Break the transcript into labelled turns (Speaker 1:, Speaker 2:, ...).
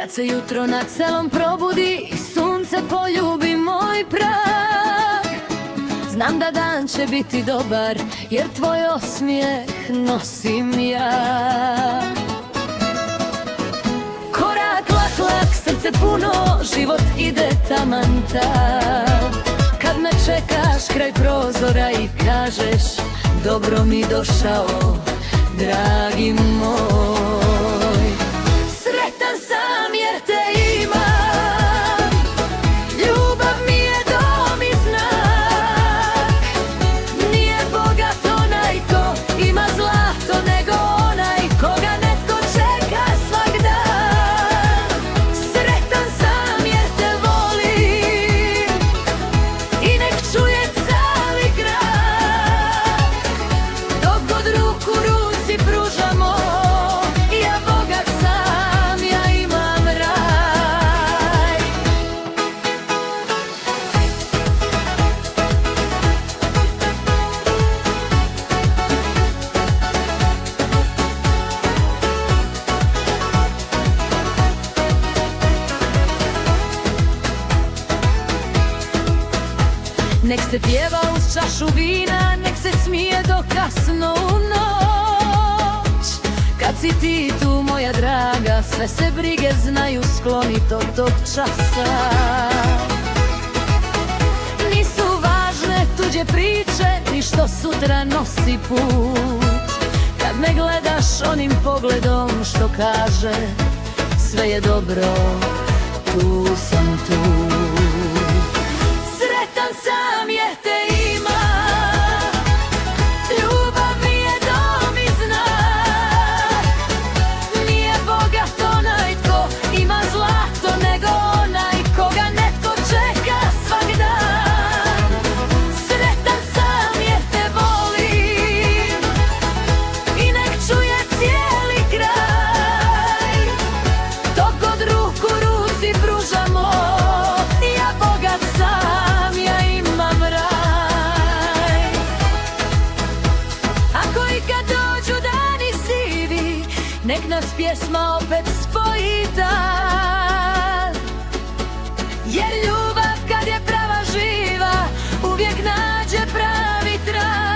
Speaker 1: Kad se jutro na celom probudi i sunce poljubi moj prag, znam da dan će biti dobar, jer tvoj osmijeh nosim ja. Korak lak, lak, srce puno, život ide taman tak. Kad me čekaš kraj prozora i kažeš dobro mi došao, dragi moj. Sretan sam jer te imam, ljubav mi je dom i znak. Nije bogat onaj ko ima zlato, nego onaj koga netko čeka svak dan. Sretan sam jer te volim i nek čuje celi grad. Dok god ruku ruci pružamo, ja bogat sam, ja imam raj. Nek se pjeva uz čašu vina, nek se smije do kasno u noć. Kad si ti tu moja draga, sve se brige znaju sklonit od tog časa. Nisu važne tuđe priče, ni što sutra nosi put. Kad me gledaš onim pogledom što kaže sve je dobro, tu sam tu. Sretan sam jer te imam, ljubav mi je dom i znak. Nije bogat onaj tko ima zlato, nego onaj koga netko čeka svak dan. Sretan sam jer te volim i nek čuje cijeli kraj. Dok god ruku ruci pružamo, ja bogat sam, ja imam raj. Ako i kad dođu dani sivi, nek nas pjesma opet spoji dan. Jer ljubav kad je prava živa, uvijek nađe pravi trag.